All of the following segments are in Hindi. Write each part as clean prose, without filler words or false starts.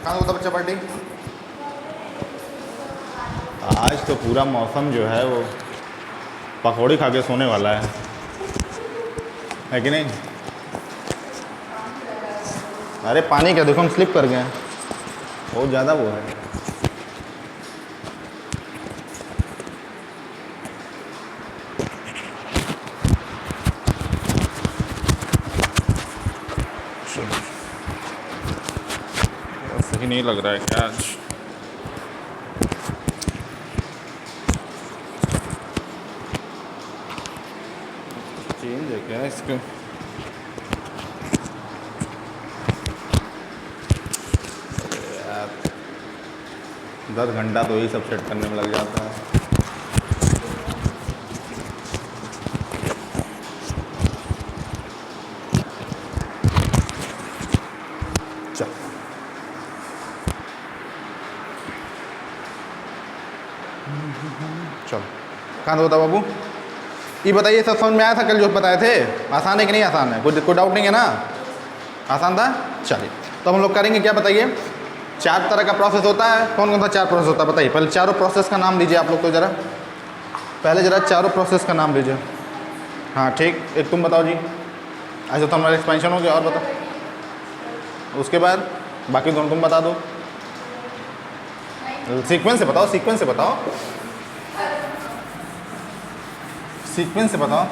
कहाँ होता बच्चा पार्टी? आज तो पूरा मौसम जो है वो पकौड़ी खा के सोने वाला है कि नहीं? अरे पानी क्या, देखो हम स्लिप कर गए हैं, बहुत ज़्यादा वो है। सही नहीं लग रहा है क्या आज? चेंज है क्या इसका? 10 घंटा तो यही सब सेट करने में लग जाता है। चल चलो, कहाँ होता बाबू? ये बताइए, सब समझ में आया था कल जो बताए थे? आसान है कि नहीं आसान है? कोई डाउट नहीं है ना? आसान था। चलिए तो हम लोग करेंगे क्या बताइए? 4 तरह का प्रोसेस होता है। कौन कौन सा 4 प्रोसेस होता है बताइए? पहले चारों प्रोसेस का नाम लीजिए आप लोग तो ज़रा, पहले ज़रा चारों प्रोसेस का नाम लीजिए। हाँ ठीक, एक तुम बताओ जी। अच्छा तो हमारा एक्सपेंशन हो गया, और बताओ। उसके बाद बाकी दोनों तुम बता दो, सीक्वेंस से बताओ, सीक्वेंस से बताओ, सीक्वेंस से बताओ।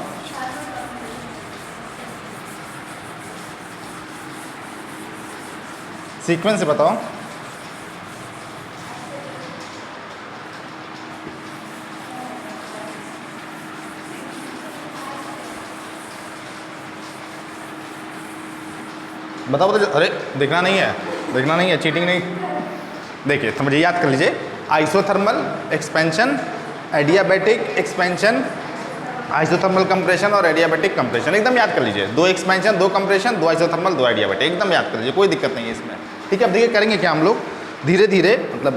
सीक्वेंस से बताओ। बताओ तो, अरे देखना नहीं है, देखना नहीं है, चीटिंग नहीं। देखिए समझिए, याद कर लीजिए। Isothermal expansion, adiabatic expansion, isothermal compression और एडियाबैटिक कंप्रेशन, एकदम याद कर लीजिए। 2 एक्सपेंशन, 2 कंप्रेशन, 2 आइसोथर्मल, 2 एडियाबैटिक, एकदम याद कर लीजिए, कोई दिक्कत नहीं है इसमें। ठीक है, अब देखिए करेंगे क्या हम लोग, धीरे धीरे मतलब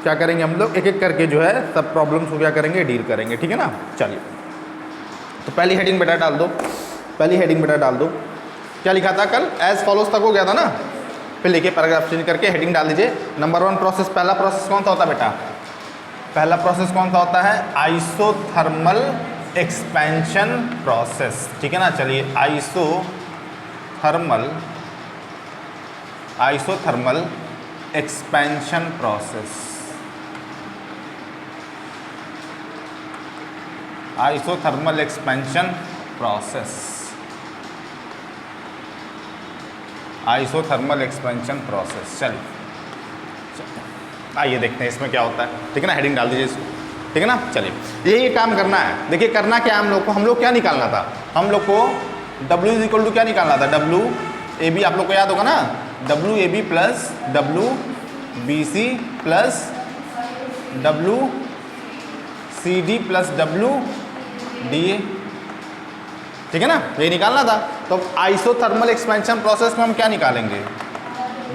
क्या करेंगे हम लोग, एक एक करके जो है सब प्रॉब्लम्स को क्या करेंगे, डील करेंगे। ठीक है ना? चलिए तो पहली हेडिंग बेटा डाल दो, पहली हेडिंग बेटा डाल दो। क्या लिखा था कल? एज फॉलोज तक हो गया था ना? फिर लिखिए पैराग्राफ चेंज करके हेडिंग डाल दीजिए। नंबर 1 प्रोसेस, पहला प्रोसेस कौन सा होता है बेटा? पहला प्रोसेस कौन सा होता है? Isothermal expansion process. ठीक है ना? चलिए isothermal expansion process, isothermal expansion process, isothermal expansion process. चलिए आइए देखते हैं इसमें क्या होता है। ठीक है ना? हेडिंग डाल दीजिए इसको। ठीक है ना? चलिए ये काम करना है। देखिए करना क्या है हम लोग को, हम लोग क्या निकालना था? हम लोग को W इज इक्वल टू क्या निकालना था? W ए बी, आप लोग को याद होगा ना? W A B plus W B C plus W C D plus W D A. ठीक है ना? ये निकालना था। तो आइसोथर्मल एक्सपेंशन प्रोसेस में हम क्या निकालेंगे?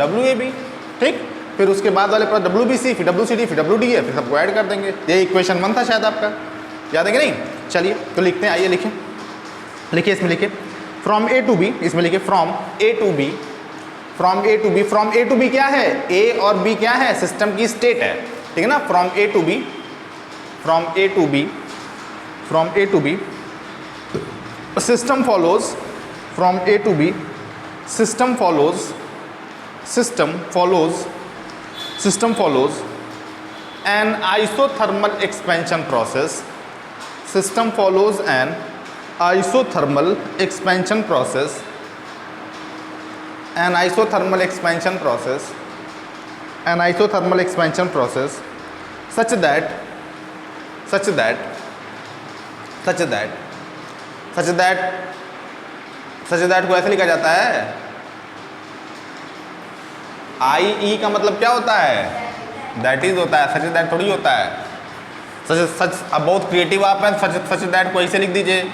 W A B. ठीक, फिर उसके बाद वाले पर W बी सी, फिर W सी डी, फिर W डी ए, फिर सबको ऐड कर देंगे। ये इक्वेशन 1 था शायद आपका, याद है कि नहीं? चलिए तो लिखते हैं, आइए लिखें, लिखिए इसमें लिखिए फ्रॉम ए टू बी, इसमें लिखिए from A to B, from A to B. From A to B क्या है? ए और बी क्या है? सिस्टम की स्टेट है। ठीक है ना? From A to B, from A to B, from A to B system follows, from A to B system follows, system follows an isothermal expansion process, system follows an isothermal expansion process, an isothermal expansion process, an isothermal expansion process such that को ऐसे लिखा जाता है। आई ई का मतलब क्या होता है? दैट इज होता है, सच दैट थोड़ी होता है। सच अब बहुत क्रिएटिव आप हैं, सच दैट को ऐसे लिख दीजिए,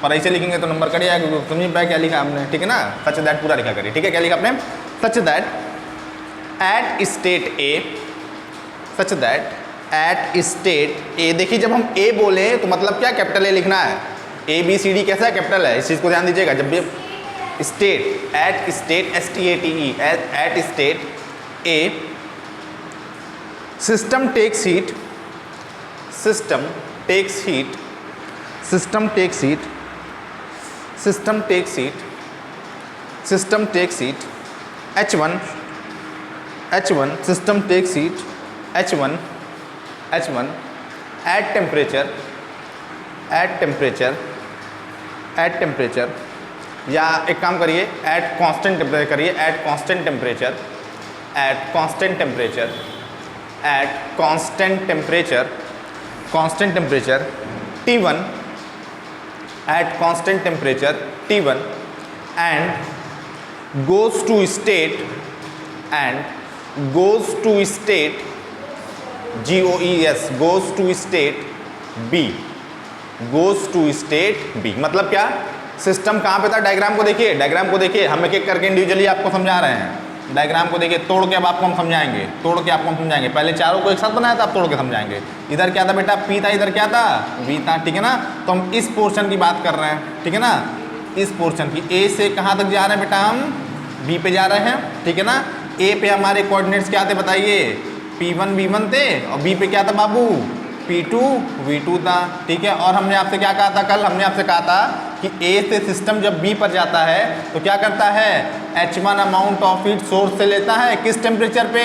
और ऐसे लिखेंगे तो नंबर कट जाएगा, क्योंकि समझिए पाए क्या लिखा हमने। ठीक है ना? सच दैट पूरा लिखा करिए। ठीक है, क्या लिखा आपने? Such that at state A, such that at state A. देखिए जब हम ए बोले तो मतलब क्या, कैपिटल ए लिखना है। ए बी सी डी कैसा है? कैपिटल है। इस चीज़ को ध्यान दीजिएगा। जब भी state, at state, STATE, at state A, system takes heat, system takes heat, system takes heat, system takes heat, system takes heat, H1, H1, system takes heat, H1, H1 at temperature, at temperature, at temperature, या एक काम करिए एट कांस्टेंट टेम्परेचर करिए, at constant temperature, at constant temperature, at constant temperature, constant temperature T1, at constant temperature T1 and goes to state, and goes to state GOES, goes to state B, goes to state B। मतलब क्या, सिस्टम कहाँ पे था, डायग्राम को देखिए, डायग्राम को देखिए, हम एक एक करके इंडिविजुअली आपको समझा रहे हैं। डायग्राम को देखिए, तोड़ के अब आपको हम समझाएंगे, तोड़ के आपको हम समझाएंगे। पहले चारों को एक साथ बनाया था, अब तोड़ के समझाएंगे। इधर क्या था बेटा, P था, इधर क्या था, B था, ठीक है ना। तो हम इस पोर्शन की बात कर रहे हैं, ठीक है ना, इस पोर्शन की। A से कहाँ तक जा रहे हैं बेटा, हम B पे जा रहे हैं, ठीक है ना। A पे हमारे कोऑर्डिनेट्स क्या थे बताइए, P1 V1 थे, और B पे क्या था बाबू, P2 V2 था, ठीक है। और हमने आपसे क्या कहा था कल, हमने आपसे कहा था कि A से सिस्टम जब B पर जाता है तो क्या करता है, H1 amount of heat source से लेता है, किस टेम्परेचर पे,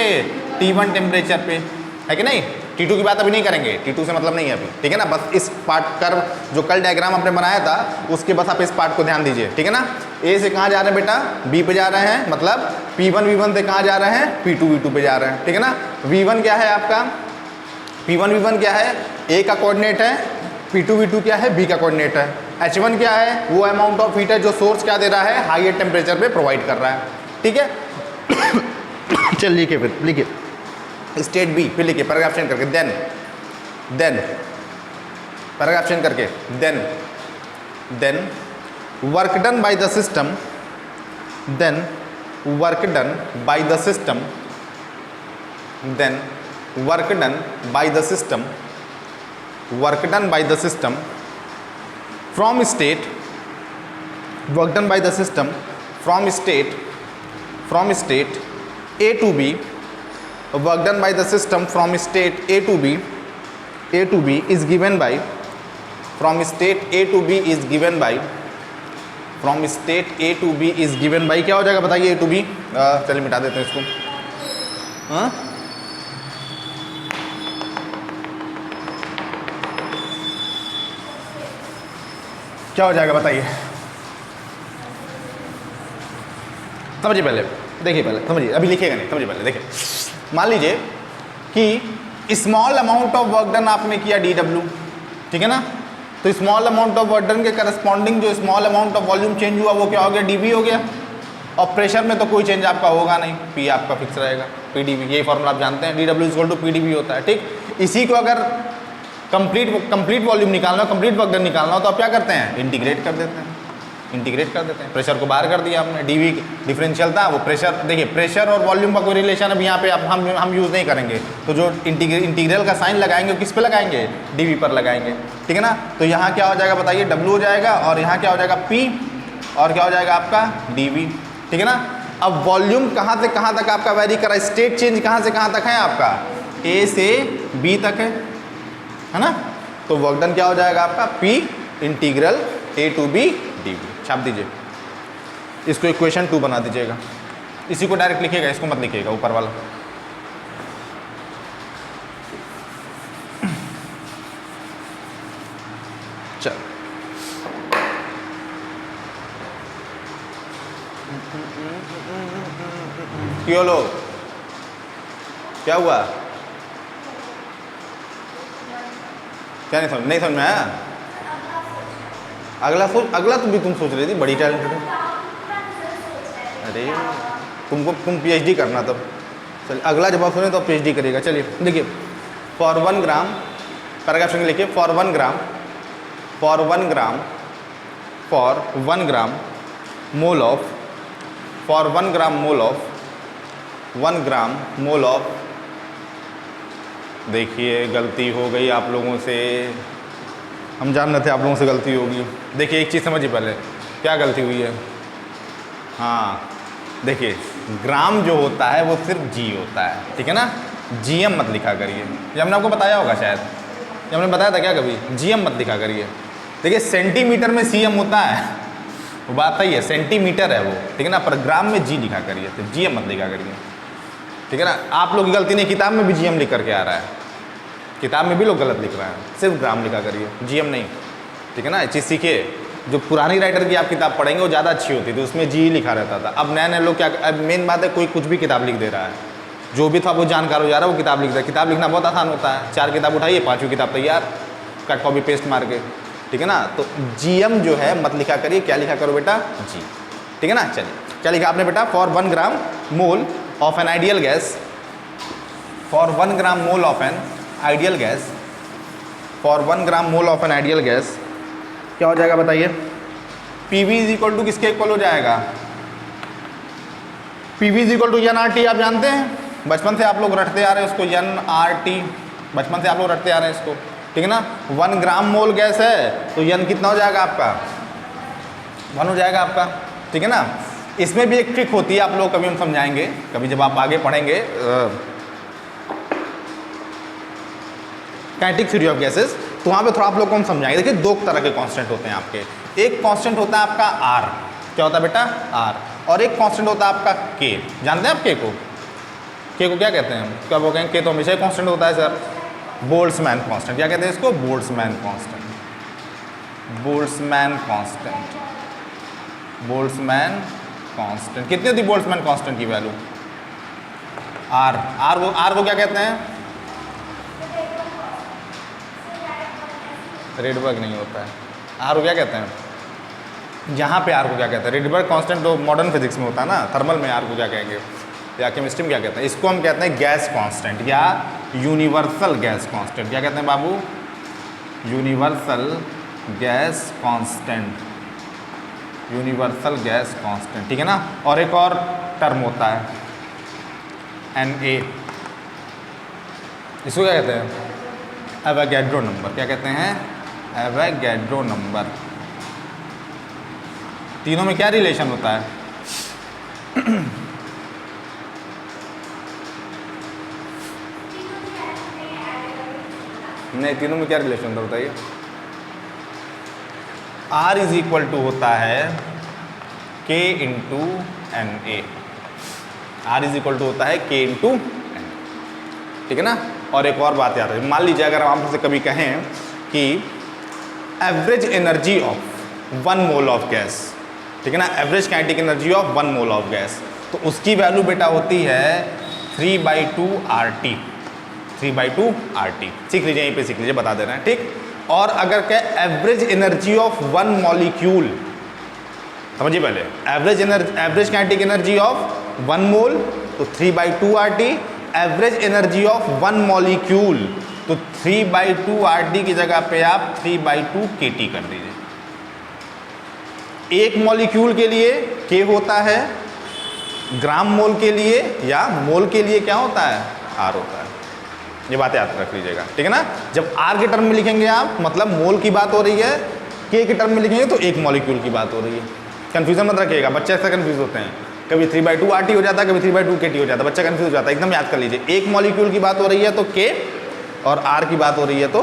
T1 टेम्परेचर पे, है कि नहीं। T2 की बात अभी नहीं करेंगे, T2 से मतलब नहीं है अभी, ठीक है ना। बस इस पार्ट कर्व जो कल डायग्राम आपने बनाया था उसके बस आप इस पार्ट को ध्यान दीजिए, ठीक है ना। A से कहाँ जा रहे हैं बेटा, B पे जा रहे हैं, मतलब P1 V1 से कहाँ जा रहे हैं, P2 V2 पे जा रहे हैं, ठीक है ना। V1 क्या है आपका, P1 V1 क्या है, A का कोऑर्डिनेट है, P2 V2 क्या है, B का कोऑर्डिनेट है। H1 क्या है, वो अमाउंट ऑफ हीट है जो सोर्स क्या दे रहा है, हाईएस्ट टेम्परेचर पे प्रोवाइड कर रहा है, ठीक है। चल लिखिए, फिर लिखिए स्टेट B, फिर लिखिए पैराग्राफ चेंज करके, देन पैराग्राफ चेंज करके, then work done by the system, then work done by the system, then work done by the system, work done by the system from state, work done by the system from state A to B, work done by the system from state A to B is given by, from state A to B is given by, from state A to B is given by, क्या हो जाएगा बताइए A to B, चलिए मिटा देते हैं इसको, हाँ क्या हो जाएगा बताइए, समझिए पहले, देखिए पहले समझिए, अभी लिखिएगा नहीं, समझिए पहले देखिए। मान लीजिए कि small amount of work done आपने किया DW, ठीक है ना। तो small amount of work done के करस्पॉन्डिंग जो small amount of volume change हुआ वो क्या हो गया, DV हो गया। और प्रेशर में तो कोई चेंज आपका होगा नहीं, P आपका फिक्स रहेगा, PdV, यही फॉर्मूला आप जानते हैं, DW = PdV होता है, ठीक। इसी को अगर कंप्लीट वॉल्यूम निकालना हो, कंप्लीट वर्क डन निकालना हो तो आप क्या करते हैं, इंटीग्रेट कर देते हैं, इंटीग्रेट कर देते हैं। प्रेशर को बाहर कर दिया हमने, DV डिफरेंशियल था, वो प्रेशर, देखिए प्रेशर और वॉल्यूम का कोई रिलेशन अब यहाँ पे अब हम यूज़ नहीं करेंगे। तो जो इंटीग्रल का साइन लगाएंगे किस पे लगाएंगे, DV पर लगाएंगे, ठीक है ना। तो यहाँ क्या हो जाएगा बताइए, W हो जाएगा, और यहाँ क्या हो जाएगा P, और क्या हो जाएगा आपका DV, ठीक है ना। अब वॉल्यूम कहाँ से कहाँ तक आपका वेरी करा, स्टेट चेंज कहाँ से कहाँ तक है आपका, A से B तक है ना। तो वर्क डन क्या हो जाएगा आपका, P integral A to B DV, छाप दीजिए इसको, इक्वेशन 2 बना दीजिएगा। इसी को डायरेक्ट लिखिएगा, इसको मत लिखिएगा ऊपर वाला। चल क्यों लो, क्या हुआ, क्या नहीं समझ में आया। अगला तो भी तुम सोच रही थी, बड़ी टैलेंटेड है। अरे तुम PhD करना तब, चलिए अगला जब आप सुने तो PhD करिएगा। चलिए देखिए, फॉर 1 ग्राम, पैराग्राफ संख्या लिखिए, for 1 gram mole of, for 1 gram mole of, 1 gram mole of, देखिए गलती हो गई आप लोगों से, हम जान रहे थे आप लोगों से गलती होगी। देखिए एक चीज़ समझिए पहले, क्या गलती हुई है, हाँ देखिए, ग्राम जो होता है वो सिर्फ जी होता है, ठीक है ना, जीएम मत लिखा करिए। ये हमने आपको बताया होगा शायद, ये हमने बताया था क्या कभी, जीएम मत लिखा करिए। देखिए सेंटीमीटर में सीएम होता है, वो बात सही है, सेंटीमीटर है वो, ठीक है ना, पर ग्राम में जी लिखा करिए, तो जीएम मत लिखा करिए, ठीक है ना। आप लोग की गलती नहीं, किताब में भी जीएम लिख करके आ रहा है, किताब में भी लोग गलत लिख रहे हैं, सिर्फ ग्राम लिखा करिए, जीएम नहीं, ठीक है ना। ये चीज़ सीखिए। जो पुरानी राइटर की आप किताब पढ़ेंगे वो ज़्यादा अच्छी होती थी, उसमें जी लिखा रहता था। अब नए नए लोग क्या, अब मेन बात है कोई कुछ भी किताब लिख दे रहा है, जो भी था वो जानकार हो जा रहा है, वो किताब लिख रहा है। किताब लिखना बहुत आसान होता है, 4 किताब उठाइए, 5वीं किताब तैयार, कट कॉपी पेस्ट मार के, ठीक है ना। तो जीएम जो है मत लिखा करिए, क्या लिखा करो बेटा, जी, ठीक है ना। चलिए क्या लिखा आपने बेटा, for 1 gram mole of an ideal gas, for 1 gram mole of an ideal gas, for 1 gram mole of an ideal gas क्या हो जाएगा बताइए, पीवी इज इक्वल टू किसके इक्वल हो जाएगा, PV is equal to n R T. आप जानते हैं बचपन से आप लोग रटते आ रहे हैं उसको, एन आर टी, बचपन से आप लोग रटते आ रहे हैं इसको, ठीक है ना। 1 ग्राम मोल गैस है तो एन कितना हो जाएगा आपका, 1 हो जाएगा आपका, ठीक है ना। इसमें भी एक ट्रिक होती है, आप लोग कभी हम समझाएंगे, कभी जब आप आगे पढ़ेंगे काइनेटिक थ्योरी ऑफ गैसेस, तो वहाँ पे थोड़ा आप लोग को हम समझाएंगे। देखिए 2 तरह के कांस्टेंट होते हैं आपके, एक कांस्टेंट होता है आपका आर, क्या होता है बेटा, आर, और एक कांस्टेंट होता है आपका के। जानते हैं आप के को क्या कहते हैं, क्या वो कहेंगे के तो हमेशा कांस्टेंट होता है सर, बोल्ट्जमैन कांस्टेंट, क्या कहते हैं इसको, Boltzmann constant, Boltzmann constant, Boltzmann constant. कितनी होती है बोल्ट्जमैन कांस्टेंट की वैल्यू, आर, आर को क्या कहते हैं, रेडबर्ग नहीं होता है, आर को क्या कहते हैं, यहाँ पे आर को क्या कहते हैं, रेडबर्ग कांस्टेंट तो मॉडर्न फिजिक्स में होता है ना, थर्मल में आर को क्या कहेंगे, या केमिस्ट्री में क्या कहते हैं, इसको हम कहते हैं गैस कांस्टेंट या यूनिवर्सल गैस कांस्टेंट। क्या कहते हैं बाबू, universal gas constant, universal gas constant, ठीक है ना। और एक और टर्म होता है Na, इसको क्या कहते हैं, एवोगैड्रो नंबर। क्या कहते हैं, एवोगैड्रो नंबर। तीनों में क्या रिलेशन होता है, नहीं, तीनों में क्या रिलेशन होता है बताइए। R इज इक्वल टू होता है K into Na, R is equal to होता है K इंटू Na, ठीक है ना। और एक और बात याद है, मान लीजिए अगर हम आपसे कभी कहें कि average energy of 1 mole of gas, ठीक है ना, average kinetic energy of 1 mole of gas, तो उसकी वैल्यू बेटा होती है 3/2 RT, 3/2 RT। सीख लीजिए, यहीं पे सीख लीजिए, बता दे रहे हैं, ठीक। और अगर क्या एवरेज एनर्जी ऑफ 1 मॉलिक्यूल, समझिए पहले, एवरेज काइनेटिक एनर्जी ऑफ 1 मोल तो 3/2 RT, average energy of 1 molecule तो 3/2 RT की जगह पे आप 3/2 KT कर दीजिए। एक मॉलिक्यूल के लिए K होता है, ग्राम मोल के लिए या मोल के लिए क्या होता है, R होता है। ये बातें याद रख लीजिएगा, ठीक है ना। जब R के टर्म में लिखेंगे आप, मतलब मोल की बात हो रही है, K के टर्म में लिखेंगे तो एक मॉलिक्यूल की बात हो रही है। कंफ्यूजन मत रखिएगा, बच्चे ऐसा कंफ्यूज होते हैं, कभी 3/2 RT हो जाता है, कभी 3/2 KT हो जाता है, बच्चा कंफ्यूज हो जाता है। एकदम याद कर लीजिए, एक मॉलिक्यूल की बात हो रही है तो K, और R की बात हो रही है तो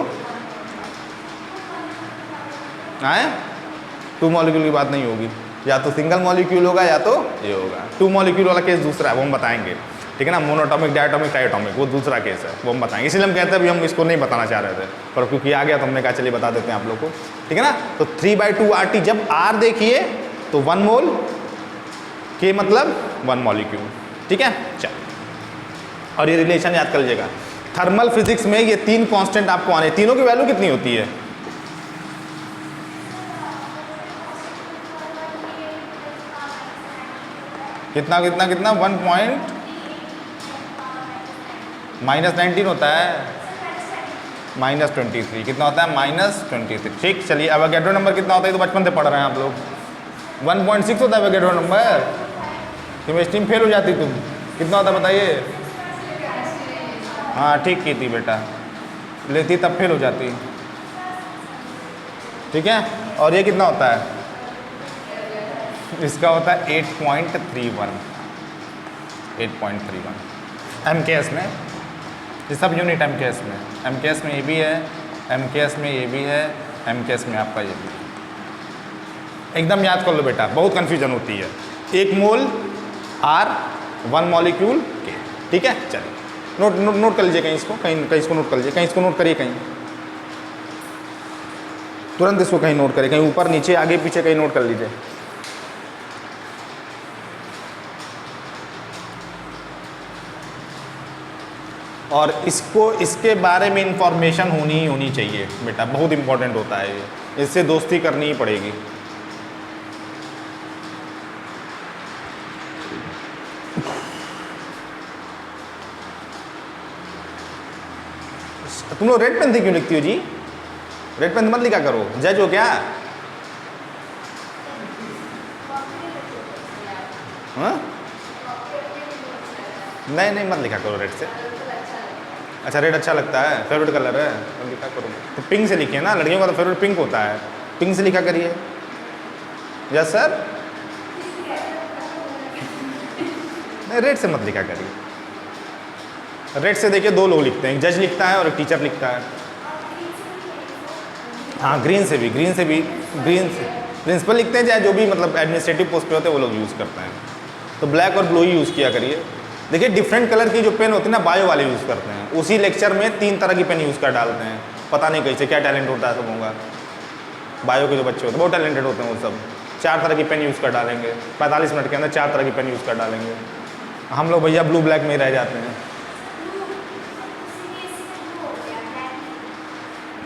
आए 2 मॉलिक्यूल की बात नहीं होगी, या तो सिंगल मॉलिक्यूल होगा या तो ये होगा। 2 मॉलिक्यूल वाला केस दूसरा है, वो हम बताएंगे, ठीक है ना। मोनोटॉमिक, डायटोमिक, ट्राइटोमिक, वो दूसरा केस है, वो हम बताएंगे। इसलिए हम कहते हैं अभी हम इसको नहीं बताना चाह रहे थे, पर क्योंकि आ गया तो हमने कहा चलिए बता देते हैं आप लोग को, ठीक है ना। तो 3/2 RT, जब R देखिए तो 1 मोल, K मतलब 1 मॉलिक्यूल, ठीक है। चल, और ये रिलेशन याद कर लीजिएगा, थर्मल फिजिक्स में ये 3 कांस्टेंट आपको आने, तीनों की वैल्यू कितनी होती है, कितना कितना कितना 1 पॉइंट -19 होता है, -23, कितना होता है, -23, ठीक। चलिए एवोगैड्रो नंबर कितना होता है, तो बचपन से पढ़ रहे हैं आप लोग, 1.6 होता है एवोगैड्रो नंबर। केमिस्ट्री में फेल हो जाती तुम, कितना होता है बताइए, हाँ ठीक की थी बेटा, लेती तब फेल हो जाती, ठीक है। और ये कितना होता है, इसका होता है 8.31 MKS में, ये सब यूनिट MKS में, MKS में ये भी है, MKS में ये भी है, MKS में आपका ये भी है। एकदम याद कर लो बेटा, बहुत कन्फ्यूजन होती है। 1 मोल R 1 मॉलिक्यूल के, ठीक है। चलिए नोट कर लीजिए, कहीं इसको नोट कर लीजिए, कहीं इसको नोट करिए, कहीं तुरंत इसको कहीं नोट करिए, कहीं ऊपर नीचे आगे पीछे कहीं नोट कर लीजिए। और इसके बारे में इंफॉर्मेशन होनी चाहिए बेटा, बहुत इंपॉर्टेंट होता है ये, इससे दोस्ती करनी ही पड़ेगी। तुम लोग रेड पेन से क्यों लिखती हो जी? रेड पेन मत लिखा करो, जज हो क्या? हाँ? नहीं मत लिखा करो रेड से। अच्छा रेड अच्छा लगता है, फेवरेट कलर है तो लिखा करो। तो पिंक से लिखिए ना, लड़कियों का तो फेवरेट पिंक होता है, पिंक से लिखा करिए। Yes sir. नहीं रेड से मत लिखा करिए। रेड से देखिए 2 लोग लिखते हैं, एक जज लिखता है और एक टीचर लिखता है। हाँ ग्रीन से भी प्रिंसिपल लिखते हैं, चाहे जो भी मतलब एडमिनिस्ट्रेटिव पोस्ट पे होते हैं वो लोग यूज़ करते हैं। तो ब्लैक और ब्लू ही यूज़ किया करिए। देखिए डिफरेंट कलर की जो पेन होती है ना, बायो वाले यूज़ करते हैं। उसी लेक्चर में 3 तरह की पेन यूज़ कर डालते हैं, पता नहीं कैसे, क्या टैलेंट होता है सबों का। बायो के जो बच्चे होते हैं बहुत टैलेंटेड होते हैं, वो सब 4 तरह की पेन यूज़ कर डालेंगे, 45 मिनट के अंदर 4 तरह की पेन यूज़ कर डालेंगे। हम लोग भैया ब्लू ब्लैक में ही रह जाते हैं।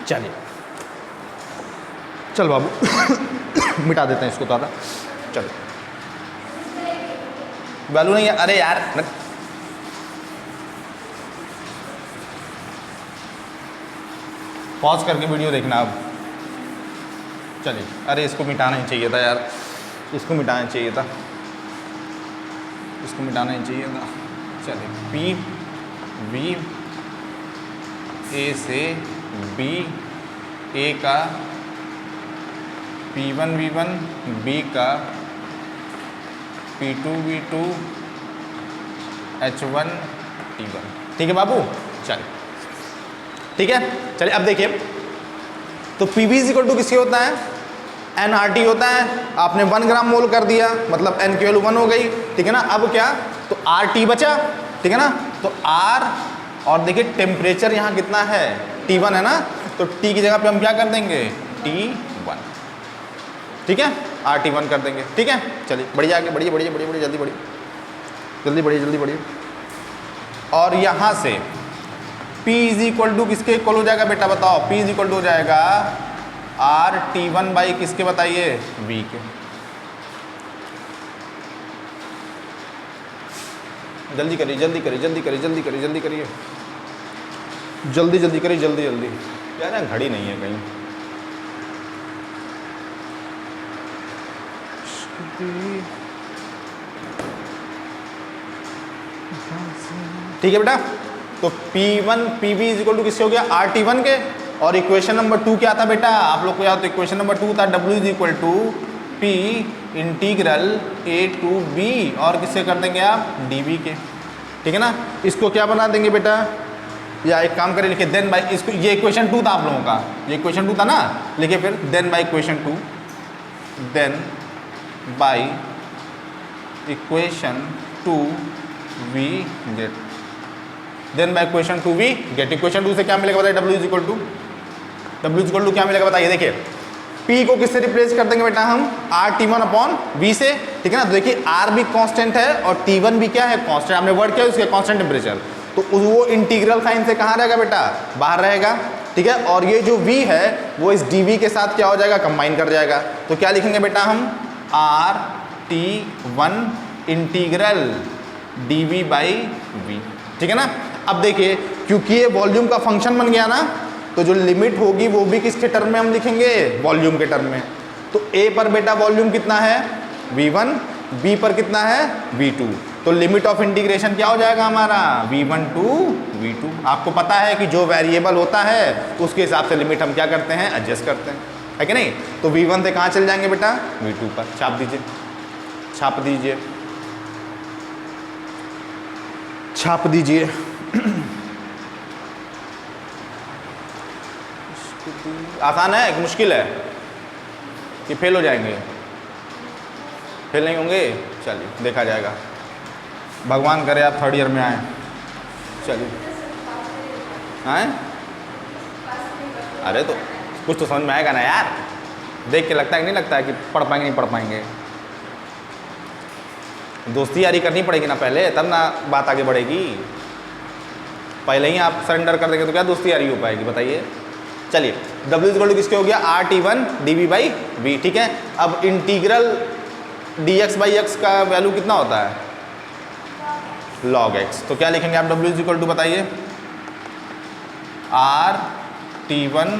चलिए चल बाबू मिटा देते हैं इसको दादा। चलो बालू नहीं है, अरे यार पॉज करके वीडियो देखना अब। चलिए, अरे इसको मिटाना ही चाहिए था यार, इसको मिटाना चाहिए था, इसको मिटाना ही चाहिए था। चलिए पी वी ए से बी, ए का P1 V1, B का P2 V2, H1 T1। ठीक है बाबू, चलिए ठीक है। चलिए अब देखिए, तो PV इक्वल टू किसके होता है? nRT होता है। आपने 1 ग्राम मोल कर दिया, मतलब n की वैल्यू 1 हो गई, ठीक है ना। अब क्या, तो RT बचा, ठीक है ना। तो R और देखिए टेम्परेचर यहाँ कितना है, T1 है ना, तो T की जगह पे हम क्या कर देंगे, T1, ठीक है, RT1 कर देंगे, ठीक है। चलिए बढ़िए, आगे बढ़िए बढ़िए बढ़िए बढ़िए, जल्दी बढ़िए जल्दी बढ़िए जल्दी बढ़िए। और यहाँ से P इज इक्वल टू किसके इक्वल हो जाएगा बेटा, बताओ। P इज इक्वल टू हो जाएगा RT1 बाई किसके बताइए, V के। जल्दी करिए जल्दी करिए जल्दी करिए जल्दी करिए जल्दी करिए जल्दी जल्दी करिए जल्दी जल्दी। यार ना घड़ी नहीं है कहीं। ठीक है बेटा, तो P1 PV is equal to किससे हो गया, RT1 के। और इक्वेशन नंबर 2 क्या था बेटा, आप लोग को याद, तो इक्वेशन नंबर 2 था W is equal to P integral A to B, और किससे कर देंगे आप, DV के, ठीक है ना। इसको क्या बना देंगे बेटा, या एक काम करें, लिखिए देन बाई, इसको, ये इक्वेशन 2 था आप लोगों का, ये इक्वेशन 2 था ना, लिखिए फिर then by equation 2, then by equation 2 we get, then by equation 2 we get. Equation 2 से क्या मिलेगा बताइए, W इज इक्वल टू क्या मिलेगा बताइए। देखिए P को किससे रिप्लेस कर देंगे बेटा हम, RT1 अपॉन V से, ठीक है ना। तो देखिए R भी कांस्टेंट है और T1 भी क्या है, कांस्टेंट। हमने वर्ड किया उसके कांस्टेंट टेम्परेचर, तो वो इंटीग्रल साइन से कहाँ रहेगा बेटा, बाहर रहेगा, ठीक है। और ये जो V है वो इस dV के साथ क्या हो जाएगा, कंबाइन कर जाएगा। तो क्या लिखेंगे बेटा हम, RT1 integral dV by V, ठीक है ना। अब देखिए क्योंकि ये वॉल्यूम का फंक्शन बन गया ना, तो जो लिमिट होगी वो भी किसके टर्म में हम लिखेंगे, वॉल्यूम के टर्म में। तो A पर बेटा वॉल्यूम कितना है, V1, B पर कितना है, V2। तो लिमिट ऑफ इंटीग्रेशन क्या हो जाएगा हमारा, V1 टू V2। आपको पता है कि जो वेरिएबल होता है उसके हिसाब से लिमिट हम क्या करते हैं, एडजस्ट करते हैं, है कि नहीं। तो V1 से कहाँ चल जाएंगे बेटा, V2 पर, छाप दीजिए। छाप दीजिए, छाप दीजिए। आसान है कि मुश्किल है कि फेल हो जाएंगे? फेल नहीं होंगे, चलिए देखा जाएगा। भगवान करे आप थर्ड ईयर में आए। चलिए आए, अरे तो कुछ तो समझ में आएगा ना यार, देख के लगता है कि नहीं लगता है कि पढ़ पाएंगे नहीं पढ़ पाएंगे? दोस्ती यारी करनी पड़ेगी ना पहले, तब ना बात आगे बढ़ेगी। पहले ही आप सरेंडर कर देंगे तो क्या दोस्ती यारी हो पाएगी बताइए? चलिए W इक्वल टू किसके हो गया, RT1 dV बाई V, ठीक है। अब इंटीग्रल dx बाई x का वैल्यू कितना होता है, log x। तो क्या लिखेंगे आप W इक्वल टू बताइए, RT1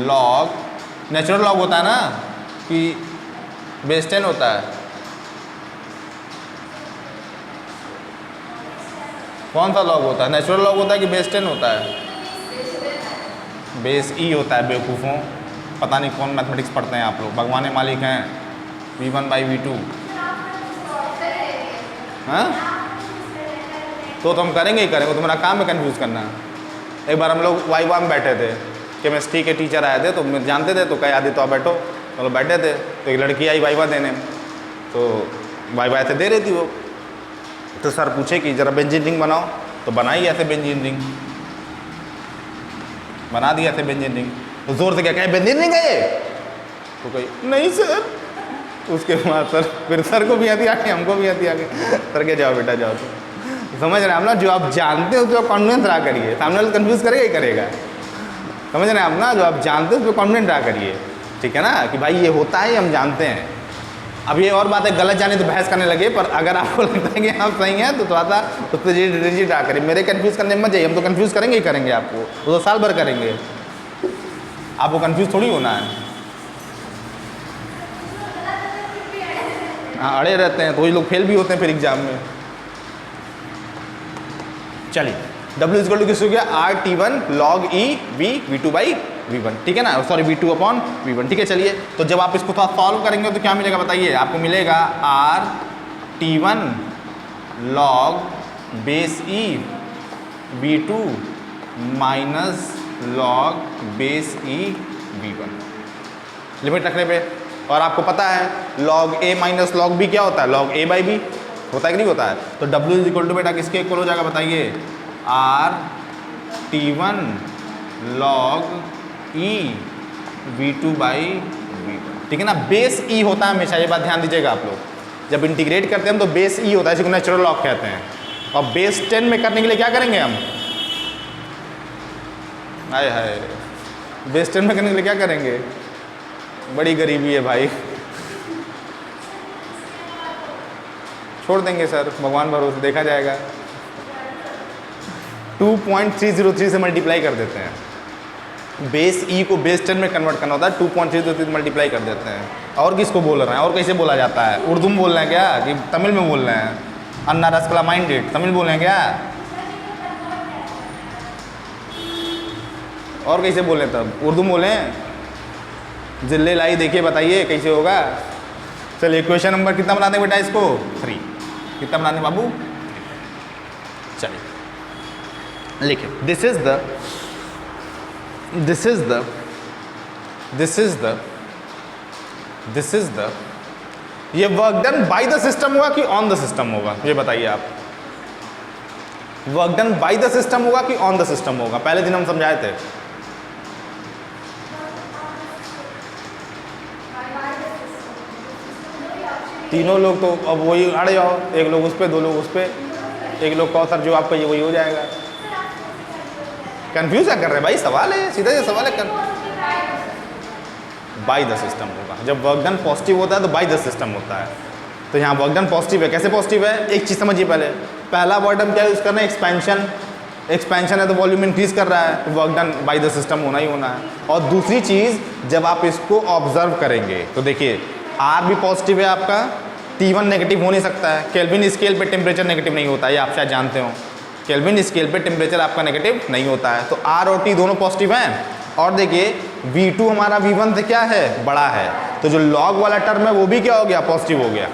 log, नेचुरल लॉग होता है ना कि बेस 10 होता है? कौन सा लॉग होता है, नेचुरल लॉग होता है कि बेस 10 होता है? बेस ई होता है बेवकूफ़ों, पता नहीं कौन मैथमेटिक्स पढ़ते हैं आप लोग, भगवान मालिक हैं। V1 बाई V2, हाँ तो हम करेंगे ही करेंगे, तो मेरा काम है कन्फ्यूज़ करना। एक बार हम लोग वाइवा में बैठे थे, केमिस्ट्री के टीचर आए थे, तो जानते थे तो कहे आदि तो आप बैठो, तो बैठे थे, तो एक लड़की आई वाइवा देने, तो वाइवा ऐसे दे रही थी वो, तो सर पूछे कि ज़रा बेंजीन रिंग बनाओ, तो बनाई ऐसे बेंजीन रिंग, बना दिया ऐसे बेंजीन रिंग। तो ज़ोर से क्या कहे, बेंजीन रिंग है ये? तो कही नहीं सर। उसके बाद सर फिर सर को भी आती आगे, हमको भी आती आगे, सर के जाओ बेटा जाओ। तो समझ रहे हैं आप ना, जो आप जानते हो उस पर कॉन्फिडेंस रहा करिए, सामने वाला कन्फ्यूज़ करेगा ही करेगा। समझ रहे हैं आप ना, जो आप जानते हो उस पर कॉन्फिडेंट रहा करिए, ठीक है ना, कि भाई ये होता है, हम जानते हैं। अब ये और बात है, गलत जाने तो बहस करने लगे, पर अगर आपको लगता है कि आप सही हैं तो थोड़ा सा उस पर रिजिड रहा करिए। मेरे कन्फ्यूज़ करने में मत जाइए, हम तो कन्फ्यूज़ करेंगे ही करेंगे आपको, वो तो साल भर करेंगे, आपको कन्फ्यूज़ थोड़ी होना है। हाँ अड़े रहते हैं तो वही लोग फेल भी होते हैं फिर एग्जाम में। चलिए W इक्वल टू किस हो गया, RT1 log E V V2 by V1, ठीक है ना, सॉरी V2 अपॉन V1, ठीक है। चलिए तो जब आप इसको थोड़ा सॉल्व करेंगे तो क्या मिलेगा बताइए, आपको मिलेगा RT1 log base E V2 minus log base E V1, limit रखने पे। और आपको पता है log A minus log B क्या होता है, log A बाई B होता है कि नहीं होता है? तो W इक्वल टू बेटा किसके इक्वल हो जाएगा बताइए, RT1 log E V2 by V1, ठीक है ना। बेस E होता है हमेशा, ये बात ध्यान दीजिएगा आप लोग, जब इंटीग्रेट करते हैं हम तो बेस E होता है, इसी को नेचुरल लॉग कहते हैं। और बेस 10 में करने के लिए क्या करेंगे हम, हाय हाय, बेस 10 में करने के लिए क्या करेंगे, बड़ी गरीबी है भाई, छोड़ देंगे सर, भगवान भरोसे देखा जाएगा। 2.303 से मल्टीप्लाई कर देते हैं, बेस ई को बेस 10 में कन्वर्ट करना होता है, 2.303 से मल्टीप्लाई कर देते हैं। और किसको बोल रहे हैं, और कैसे बोला जाता है, उर्दू में बोल रहे हैं क्या कि तमिल में बोल रहे हैं, अन्ना रसकला माइंडेड, तमिल बोल रहे हैं क्या, और कैसे बोले तब, उर्दू बोलें, जिले लाई देखिए बताइए कैसे होगा। चलिए क्वेश्चन नंबर कितना बनाते बेटा इसको, 3, कितना बनाते बाबू, चलिए लिखिए, दिस इज द ये work done by the system होगा कि ऑन द सिस्टम होगा, ये बताइए आप, work done by the system होगा कि ऑन द सिस्टम होगा, पहले दिन हम समझाए थे। तीनों लोग तो अब वही अड़े जाओ, एक लोग उस पर, दो लोग उस पर, एक लोग कहो सर जो आपका ये वही हो जाएगा। कंफ्यूज क्या कर रहे हैं भाई, सवाल है, सीधा ये सवाल है। बाय द सिस्टम होगा, जब वर्क डन पॉजिटिव होता है तो बाय द सिस्टम होता है। तो यहाँ वर्क डन पॉजिटिव है, कैसे पॉजिटिव है, एक चीज़ समझिए पहले, पहला वर्ड हम क्या यूज़ करना है, एक्सपेंशन, एक्सपेंशन है तो वॉल्यूम इंक्रीज कर रहा है, तो work done by the system होना ही होना है। और दूसरी चीज़, जब आप इसको ऑब्जर्व करेंगे तो देखिए R भी पॉजिटिव है आपका, T1 नेगेटिव हो नहीं सकता है, केल्विन स्केल पे टेम्परेचर नेगेटिव नहीं होता है, ये आप शायद जानते हो, केल्विन स्केल पे टेम्परेचर आपका नेगेटिव नहीं होता है। तो R और T दोनों पॉजिटिव हैं। और देखिए V2 हमारा V1 से क्या है, बड़ा है, तो जो लॉग वाला टर्म है वो भी क्या हो गया, पॉजिटिव हो गया।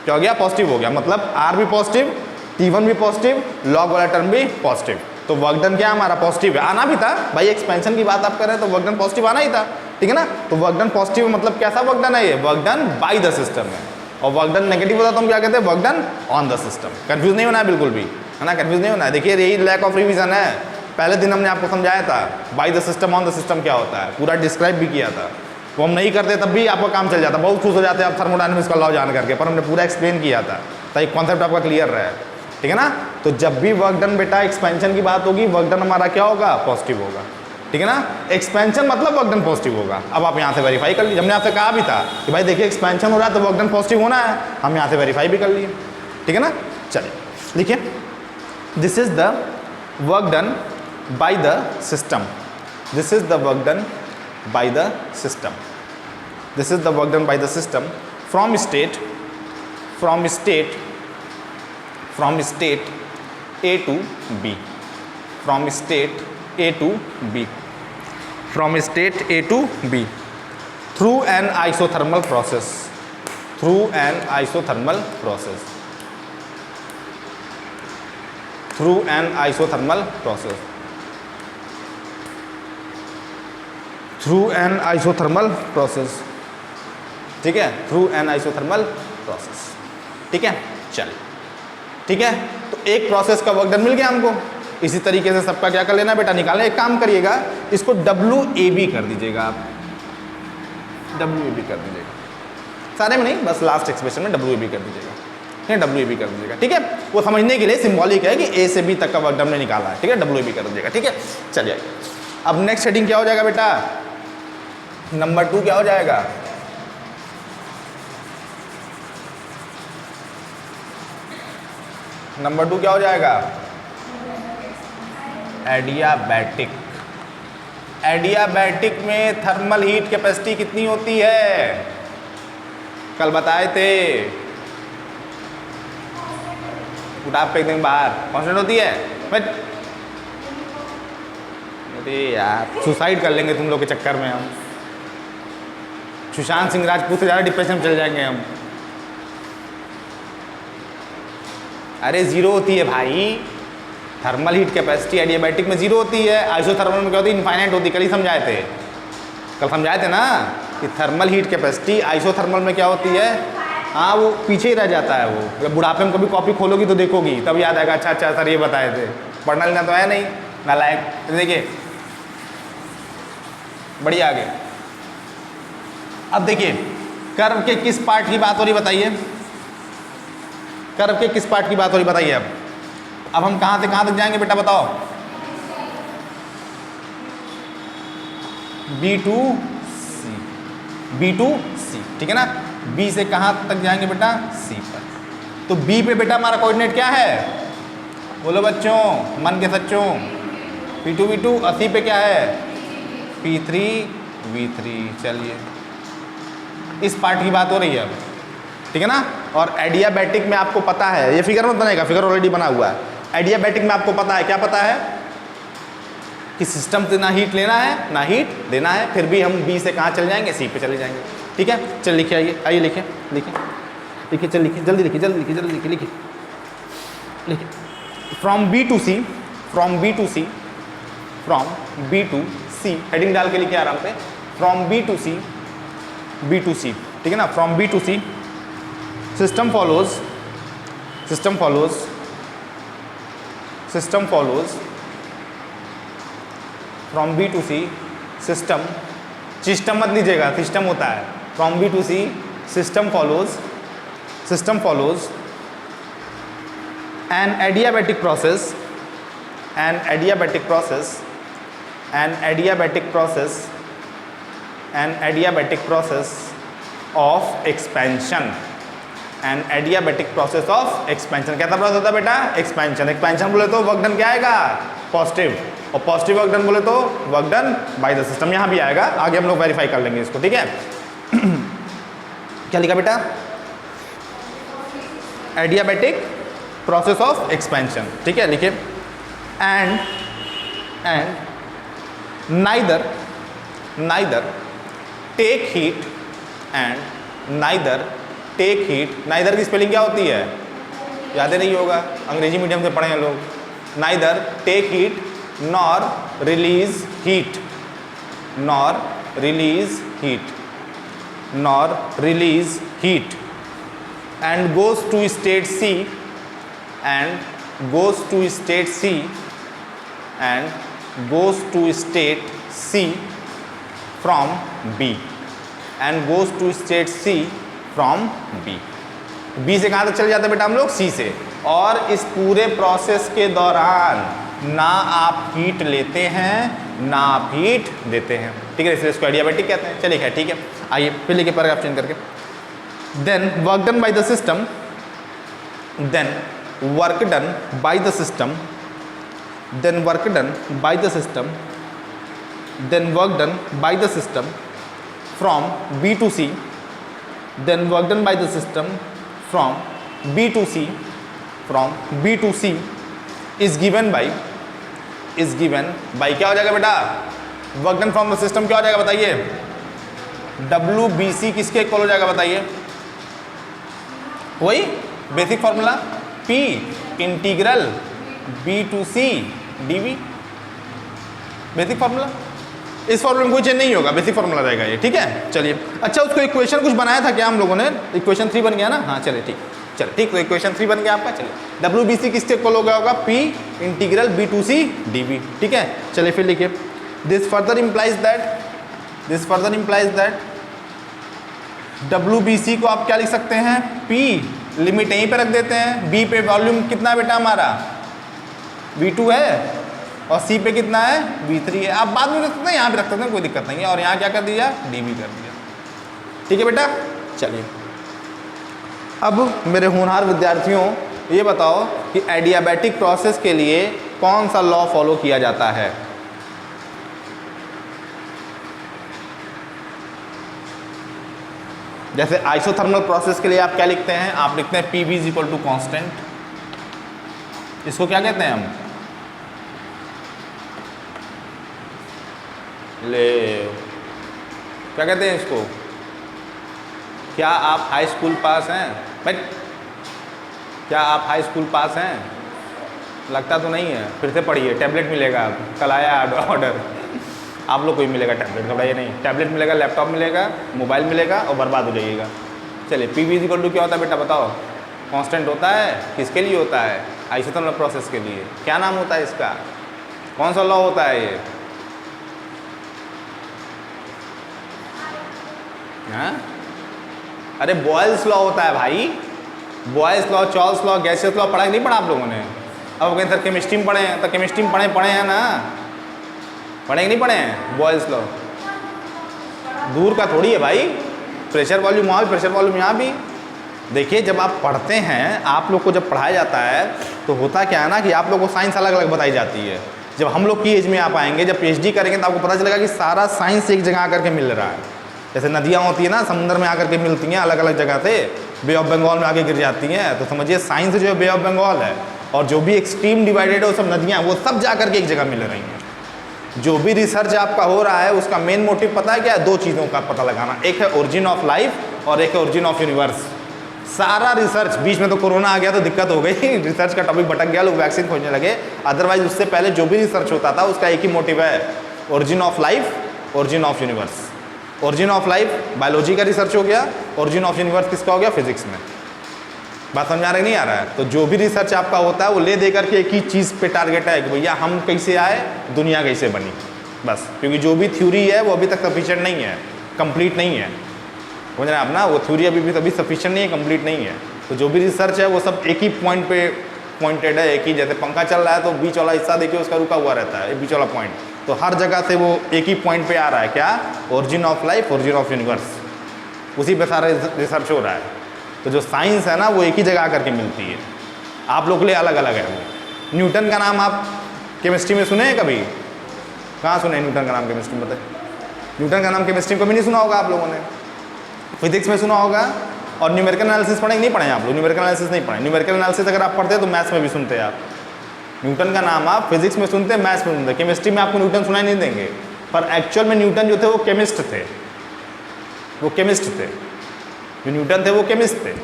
क्या हो गया, पॉजिटिव हो गया, मतलब आर भी पॉजिटिव, T1 भी पॉजिटिव, लॉग वाला टर्म भी पॉजिटिव, तो वर्क डन क्या हमारा पॉजिटिव है, आना भी था भाई, एक्सपेंशन की बात आप कर रहे हैं तो वर्क डन पॉजिटिव आना ही था, ठीक है ना। तो वर्क डन पॉजिटिव मतलब कैसा वर्क डन है, ये work done by the system है, और वर्क डन नेगेटिव होता तो हम क्या कहते हैं, work done on the system. Confuse नहीं होना है बिल्कुल भी, है ना, कंफ्यूज नहीं होना है। देखिए यही लैक ऑफ रिवीजन है, पहले दिन हमने आपको समझाया था bye the system on the system क्या होता है, पूरा डिस्क्राइब भी किया था, वो हम नहीं करते तब भी आपका काम चल जाता, बहुत खुश हो जाते हैं आप थर्मोडायनामिक्स का लॉ जान करके, पर हमने पूरा एक्सप्लेन किया था ताकि कॉन्सेप्ट आपका क्लियर रहे, ठीक है ना। तो जब भी वर्क डन बेटा एक्सपेंशन की बात होगी, वर्क डन हमारा क्या होगा, पॉजिटिव होगा, ठीक है ना। एक्सपेंशन मतलब वर्क डन पॉजिटिव होगा। अब आप यहाँ से वेरीफाई कर लीजिए, हमने आपसे कहा भी था कि भाई देखिए एक्सपेंशन हो रहा है तो वर्क डन पॉजिटिव होना है, हम यहाँ से वेरीफाई भी कर लिए, ठीक है ना। चलिए लिखिए, this is the work done by the system, this is the work done by the system, this is the work done by the system from state A to B, from state A to B, from state A to B through an isothermal process, through an isothermal process, through an isothermal process, through an isothermal process, ठीक है, through an isothermal process, ठीक है। चलिए ठीक है, तो एक प्रोसेस का वर्क डन मिल गया हमको। इसी तरीके से सबका क्या कर लेना बेटा, निकालना। एक काम करिएगा, इसको WAB कर दीजिएगा आप, WAB कर दीजिएगा, सारे में नहीं, बस लास्ट एक्सप्रेशन में WAB कर दीजिएगा, ठीक है, WAB कर दीजिएगा, ठीक है। वो समझने के लिए सिंबॉलिक है कि A से B तक का वर्क डन हमने निकाला है, ठीक है, WAB कर दीजिएगा, ठीक है। चलिए अब नेक्स्ट हेडिंग क्या हो जाएगा बेटा, नंबर 2 क्या हो जाएगा, नंबर 2 क्या हो जाएगा, एडियाबैटिक। एडियाबैटिक में थर्मल हीट कैपेसिटी कितनी होती है, कल बताए थे, उठा फेंक देंगे बाहर, कांस्टेंट होती है। अरे यार सुसाइड कर लेंगे तुम लोग के चक्कर में हम, सुशांत सिंह राजपूत से ज़्यादा डिप्रेशन में चल जाएंगे हम। अरे जीरो होती है भाई, थर्मल हीट कैपेसिटी एडियाबैटिक में जीरो होती है, आइसोथर्मल में क्या होती है, इनफाइनाइट होती है। कल ही समझाए थे, कल समझाए थे ना कि थर्मल हीट कैपेसिटी आइसोथर्मल में क्या होती है, हाँ वो पीछे ही रह जाता है। वो जब बुढ़ापे में कभी कॉपी खोलोगी तो देखोगी, तब याद आएगा अच्छा अच्छा सर ये बताए थे, पढ़ना लिखना तो है नहीं नालायक। तो देखिए बढ़िया आगे, अब देखिए कर्व के किस पार्ट की बात हो रही बताइए, कर्व के किस पार्ट की बात हो रही बताइए। अब हम कहाँ से कहाँ तक जाएंगे बेटा बताओ, B to C, B to C, ठीक है ना। B से कहाँ तक जाएंगे बेटा, C पर। तो B पे बेटा हमारा कोऑर्डिनेट क्या है, बोलो बच्चों मन के सच्चों, P2 V2, और C पे क्या है, P3 V3। चलिए इस पार्ट की बात हो रही है अब, ठीक है ना। और एडियाबैटिक में आपको पता है, ये फिगर मत बनेगा, फिगर ऑलरेडी बना हुआ है। एडियाबैटिक में आपको पता है, क्या पता है कि सिस्टम से ना हीट लेना है ना हीट देना है, फिर भी हम B से कहाँ चले जाएंगे, C पे चले जाएंगे, ठीक है। चल लिखिए, आइए आइए लिखिए लिखिए लिखिए, चल लिखिए जल्दी लिखिए जल्दी लिखिए जल्दी लिखिए लिखिए लिखिए, from B to C, from B to C, from B to C, heading डाल के लिखिए आराम से, from B to C, B to C, ठीक है ना। From B to C system follows from B to C system, system मत लीजिएगा, सिस्टम होता है। from B to C system follows an adiabatic process of expansion, an adiabatic process of expansion. कैसा प्रोसेस होता है बेटा, एक्सपेंशन। एक्सपेंशन बोले तो वर्क डन क्या आएगा, पॉजिटिव, और पॉजिटिव वर्क डन बोले तो work done by the system, यहाँ भी आएगा, आगे हम लोग वेरीफाई कर लेंगे इसको, ठीक है। क्या लिखा बेटा, एडियाबैटिक प्रोसेस ऑफ एक्सपेंशन, ठीक है, लिखिए। And neither take heat and neither take heat, neither की स्पेलिंग क्या होती है, याद नहीं होगा, अंग्रेजी मीडियम से पढ़े हैं लोग। Neither take heat nor release heat, nor release heat, nor release heat, and goes to state C, and goes to state C, and goes to state C from B, and goes to state C from B. B से कहाँ तक चले जाते हैं बेटा हम लोग, सी से। और इस पूरे प्रोसेस के दौरान ना आप हीट लेते हैं ना आप हीट देते हैं, ठीक है, इसलिए इसको एडियाबैटिक कहते हैं। चलिए ठीक है, आइए फिर लिखिए पैराग्राफ चेंज करके। Then work done by the system, then work done by the system, then work done by the system, then work done by the system from B to C, then work done by the system from B to C, from B to C is given by क्या हो जाएगा बेटा, work done from the system क्या हो जाएगा बताइए, WBC किसके इक्वल हो जाएगा बताइए, वही basic formula P integral B to C dV, basic formula. इस फॉर्मूले में कोई चेंज नहीं होगा, बेसिक फॉर्मूला रहेगा ये, ठीक है। चलिए अच्छा, उसको इक्वेशन कुछ बनाया था क्या हम लोगों ने, इक्वेशन 3 बन गया ना, हाँ चलिए ठीक, चलिए ठीक, तो इक्वेशन 3 बन गया आपका। चलिए WBC किसके इक्वल हो गया होगा, P integral B to C dV, ठीक है। चलिए फिर लिखिए, this further implies that WBC को आप क्या लिख सकते हैं, P लिमिट यहीं पे रख देते हैं, B पे वॉल्यूम कितना बेटा हमारा V2 है और C पे कितना है V3 है, आप बाद में रख सकते हैं, यहाँ पे रख सकते हैं, कोई दिक्कत नहीं है। और यहाँ क्या कर दिया, dV कर दिया, ठीक है बेटा। चलिए अब मेरे होनहार विद्यार्थियों ये बताओ कि एडियाबैटिक प्रोसेस के लिए कौन सा लॉ फॉलो किया जाता है। जैसे आइसोथर्मल प्रोसेस के लिए आप क्या लिखते हैं, आप लिखते हैं PV is equal to constant, इसको क्या कहते हैं हम, ले क्या कहते हैं इसको, क्या आप हाई स्कूल पास हैं भाई, क्या आप हाई स्कूल पास हैं, लगता तो नहीं है, फिर से पढ़िए, टैबलेट मिलेगा, कल आया ऑर्डर, आप लोग को ही मिलेगा टैबलेट, घबराइए नहीं, टैबलेट मिलेगा, लैपटॉप मिलेगा, मोबाइल मिलेगा और बर्बाद हो जाइएगा। चलिए PV इज इक्वल टू क्या होता है बेटा बताओ, कांस्टेंट होता है, किसके लिए होता है, आइसोथर्मल प्रोसेस के लिए, क्या नाम होता है इसका, कौन सा लॉ होता है ये, हाँ? अरे बॉयल्स लॉ होता है भाई, Boyle's law, Charles law, gaseous law पढ़ा नहीं पढ़ा आप लोगों ने, अब कहीं सर केमिस्ट्री में पढ़े हैं, तो केमिस्ट्री में पढ़े हैं ना, पढ़े नहीं पढ़े हैं, बॉयल्स लॉ दूर का थोड़ी है भाई, प्रेशर वॉल्यूम वहाँ भी, प्रेशर वॉल्यूम यहाँ भी। देखिए जब आप पढ़ते हैं, आप लोग को जब पढ़ाया जाता है तो होता क्या है ना कि आप लोग को साइंस अलग अलग बताई जाती है। जब हम लोग की एज में आप आएंगे, जब PhD करेंगे तो आपको पता चलेगा कि सारा साइंस एक जगह आकर के मिल रहा है। जैसे नदियाँ होती है ना, समुद्र में आकर के मिलती हैं अलग अलग जगह से, बे ऑफ बंगाल में आके गिर जाती हैं, तो समझिए साइंस जो है बे ऑफ बंगाल है, और जो भी एक्सट्रीम डिवाइडेड है वो सब नदियाँ, वो सब जा करके एक जगह मिल रही हैं। जो भी रिसर्च आपका हो रहा है उसका मेन मोटिव पता है क्या है, दो चीज़ों का पता लगाना, एक है ओरिजिन ऑफ लाइफ और एक है ओरिजिन ऑफ यूनिवर्स। सारा रिसर्च, बीच में तो कोरोना आ गया तो दिक्कत हो गई, रिसर्च का टॉपिक भटक गया, लोग वैक्सीन खोजने लगे, अदरवाइज उससे पहले जो भी रिसर्च होता था उसका एक ही मोटिव है, origin of life, origin of universe. Origin of life biology का रिसर्च हो गया, ओरिजिन ऑफ यूनिवर्स किसका हो गया, फिजिक्स में। बात समझ आ रही नहीं आ रहा है, तो जो भी रिसर्च आपका होता है वो ले दे करके एक ही चीज़ पे टारगेट है कि भैया हम कैसे आए, दुनिया कैसे बनी, बस। क्योंकि जो भी थ्योरी है वो अभी तक सफिशिएंट नहीं है, कंप्लीट नहीं है, समझ रहे हैं आप ना, वो थ्योरी अभी सफिशिएंट नहीं है, कंप्लीट नहीं है। तो जो भी रिसर्च है वो सब एक ही पॉइंट पे पॉइंटेड है, एक ही, जैसे पंखा चल रहा है तो बीच वाला हिस्सा देखिए उसका रुका हुआ रहता है, बीच वाला पॉइंट, तो हर जगह से वो एक ही पॉइंट पे आ रहा है, क्या, origin of life, origin of universe, उसी पे सारा रिसर्च हो रहा है। तो जो साइंस है ना वो एक ही जगह आकर के मिलती है, आप लोग के लिए अलग अलग है वो। न्यूटन का नाम आप केमिस्ट्री में सुने हैं कभी, कहाँ सुने न्यूटन का नाम केमिस्ट्री में, बताए न्यूटन का नाम केमिस्ट्री में कभी नहीं सुना होगा आप लोगों ने, फिजिक्स में सुना होगा, और न्यूमेरिकल एनालिसिस पढ़े नहीं पढ़े आप लोग, न्यूमेरिकल एनालिसिस नहीं पढ़े, न्यूमेरिकल एनालिसिस अगर आप पढ़ते तो मैथ्स में भी सुनते हैं आप, न्यूटन का नाम आप फिजिक्स में सुनते, मैथ्स में सुनते, केमिस्ट्री में आपको न्यूटन सुनाई नहीं देंगे, पर एक्चुअल में न्यूटन जो थे वो केमिस्ट थे, वो केमिस्ट थे, जो न्यूटन थे वो केमिस्ट थे।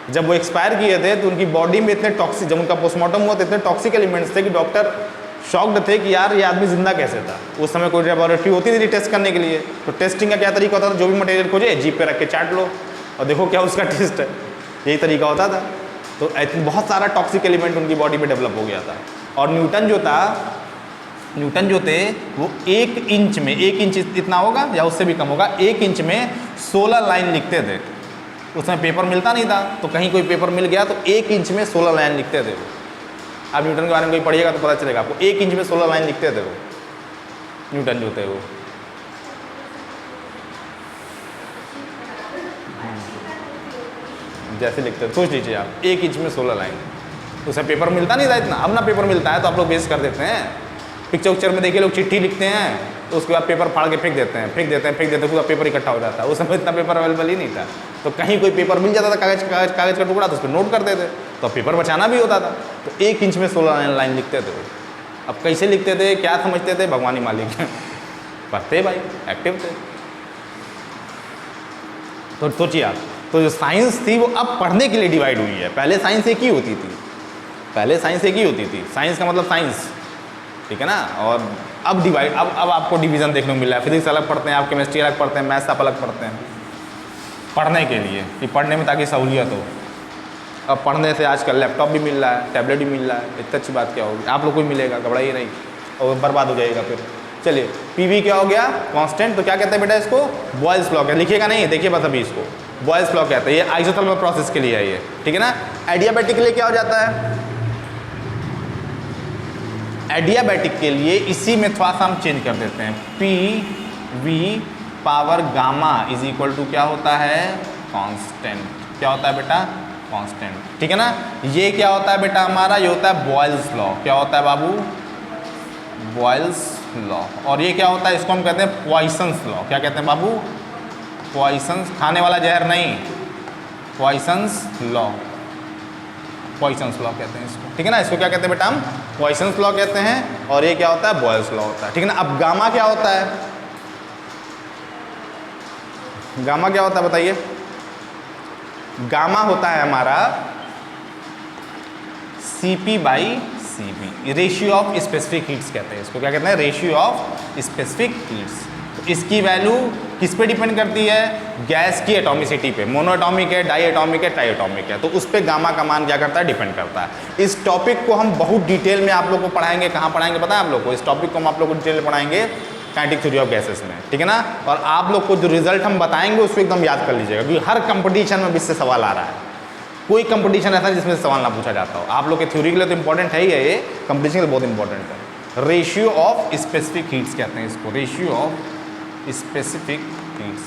जब वो एक्सपायर किए थे तो उनकी बॉडी में इतने टॉक्सिक, जब उनका पोस्टमार्टम हुआ तो इतने टॉक्सिक एलिमेंट्स थे कि डॉक्टर शॉक्ड थे कि यार ये आदमी जिंदा कैसे था। उस समय कोई लेबोरेटरी होती नहीं थी टेस्ट करने के लिए, तो टेस्टिंग का क्या तरीका होता था, जो भी मटेरियल खोजे जीप पे रख के चाट लो और देखो क्या उसका टेस्ट है, यही तरीका होता था। तो बहुत सारा टॉक्सिक एलिमेंट उनकी बॉडी में डेवलप हो गया था। और न्यूटन जो थे वो 1 इंच में, 1 इंच इतना होगा या उससे भी कम होगा, 1 इंच में 16 लाइन लिखते थे। उसमें पेपर मिलता नहीं था, तो कहीं कोई पेपर मिल गया तो 1 इंच में 16 लाइन लिखते थे वो। आप न्यूटन के बारे में कोई पढ़िएगा तो पता चलेगा आपको, 1 इंच में 16 लाइन लिखते थे वो न्यूटन जो थे वो। जैसे लिखते, सोच लीजिए आप 1 इंच में 16 लाइन, उसमें पेपर मिलता नहीं था इतना। अब ना पेपर मिलता है तो आप लोग बेस कर देते हैं, पिक्चर उक्चर में देखिए लोग चिट्ठी लिखते हैं तो उसके बाद पेपर फाड़ के फेंक देते हैं, पूरा पेपर इकट्ठा हो जाता है। उस समय इतना पेपर अवेलेबल ही नहीं था, तो कहीं कोई पेपर मिल जाता था कागज का टुकड़ा, तो उस पर नोट करते थे, तो पेपर बचाना भी होता था। तो 1 इंच में 16 लाइन लिखते थे वो। अब कैसे लिखते थे, क्या समझते थे, भगवान ही मालिक है। पढ़ते भाई, एक्टिव थे। तो सोचिए आप, तो जो साइंस थी वो अब पढ़ने के लिए डिवाइड हुई है। पहले साइंस एक ही होती थी, साइंस का मतलब साइंस, ठीक है ना। और अब डिवाइड, अब आपको डिवीज़न देखने को मिल रहा है। फिजिक्स अलग पढ़ते हैं आप, केमिस्ट्री अलग पढ़ते हैं, मैथ्स आप अलग पढ़ते हैं, पढ़ने के लिए कि पढ़ने में ताकि सहूलियत हो। अब पढ़ने से आजकल लैपटॉप भी मिल रहा है, टैबलेट भी मिल रहा है, इतनी अच्छी बात क्या होगी। आप लोग को भी मिलेगा, घबराइए नहीं, और बर्बाद हो जाएगा फिर। चलिए, पीवी क्या हो गया, कांस्टेंट। तो क्या कहते हैं बेटा इसको, बॉयल्स लॉ। लिखिएगा नहीं, देखिए बस अभी इसको बॉयल्स लॉ कहते हैं। ये आइसोथर्मल प्रोसेस के लिए है ये, ठीक है ना। एडियाबैटिक के लिए क्या हो जाता है, एडियाबैटिक के लिए इसी में थोड़ा सा हम चेंज कर देते हैं। P V power gamma is equal to क्या होता है, कांस्टेंट। क्या होता है बेटा, कांस्टेंट, ठीक है ना। ये क्या होता है बेटा हमारा, ये होता है बॉयल्स लॉ। क्या होता है बाबू, बॉयल्स लॉ। और ये क्या होता है, इसको हम कहते हैं पॉइसंस लॉ। क्या कहते हैं बाबू, पॉइसंस, खाने वाला जहर नहीं, पॉइसंस लॉ, पॉइसंस लॉ कहते हैं इसको, ठीक है ना। इसको क्या कहते हैं बेटा हम, पॉइसंस लॉ कहते हैं। और ये क्या होता है, बॉयल्स लॉ होता है, ठीक है ना। अब गामा क्या होता है, गामा क्या होता है बताइए। गामा होता है हमारा CP/Cv, ratio of specific heats कहते हैं इसको। क्या कहते हैं, रेशियो ऑफ स्पेसिफिक हीट्स। तो इसकी वैल्यू किस पे डिपेंड करती है, गैस की एटॉमिसिटी पे। मोनो एटॉमिक है, डाई एटॉमिक है, ट्राई एटॉमिक है, तो उस पर गामा का मान क्या करता है, डिपेंड करता है। इस टॉपिक को हम बहुत डिटेल में आप लोग को पढ़ाएंगे। कहाँ पढ़ाएंगे पता है आप लोग को, इस टॉपिक को हम आप लोग को डिटेल में पढ़ाएंगे काइनेटिक थ्योरी ऑफ गैसेस में, ठीक है ना। और आप लोग को जो रिजल्ट हम बताएंगे उसको एकदम याद कर लीजिएगा, क्योंकि हर कंपटीशन में इससे सवाल आ रहा है। कोई कंपटीशन ऐसा जिसमें से सवाल ना पूछा जाता हो। आप लोग के थ्योरी के लिए तो इंपॉर्टेंट है ही है, ये कंपटीशन के लिए बहुत इंपॉर्टेंट है। रेशियो ऑफ स्पेसिफिक हीट्स कहते हैं इसको, रेशियो ऑफ स्पेसिफिक हीट्स,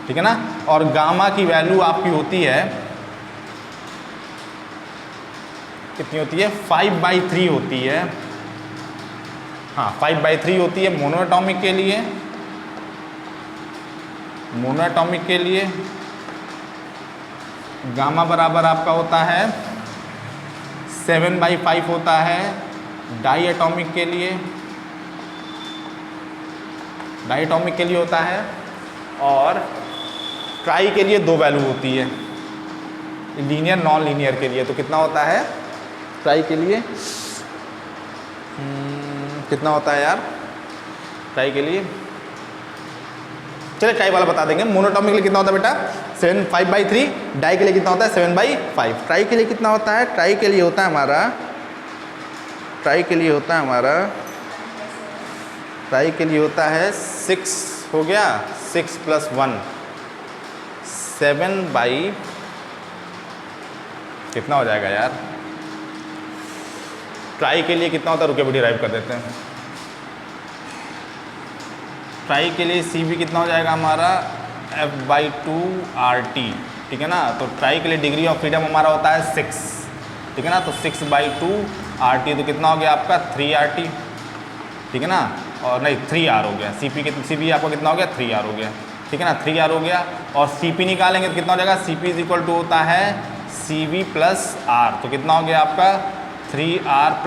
ठीक है ना। और गामा की वैल्यू आपकी होती है, कितनी होती है, 5/3 होती है। हाँ 5/3 होती है मोनोएटॉमिक के लिए, मोनोएटॉमिक के लिए गामा बराबर आपका होता है 7/5 होता है। डाई एटॉमिक के लिए, डाई एटॉमिक के लिए होता है। और ट्राई के लिए 2 वैल्यू होती है, लीनियर नॉन लीनियर के लिए। तो कितना होता है ट्राई के लिए, कितना होता है यार ट्राई के लिए, चलिए ट्राई वाला बता देंगे। मोनोटॉमिक के लिए कितना होता है बेटा 5/3, डाई के लिए कितना होता है 7/5। ट्राई के लिए कितना होता है, ट्राई के लिए होता है हमारा, ट्राई के लिए होता है हमारा, ट्राई के लिए होता है 6 हो गया, 6 + 1 7/, कितना हो जाएगा यार ट्राई के लिए कितना होता है, रुके भी डिराइव कर देते हैं। ट्राई के लिए CV कितना हो जाएगा हमारा F/2RT, ठीक है ना। तो ट्राई के लिए डिग्री ऑफ फ्रीडम हमारा होता है 6, ठीक है ना। तो 6/2RT तो कितना हो गया आपका 3RT, ठीक है ना। और नहीं 3R हो गया, CP आपका कितना हो गया 3R हो गया, ठीक है ना। 3R हो गया। और CP निकालेंगे तो कितना हो जाएगा, CP = होता है CV + R। तो कितना हो गया आपका 3R +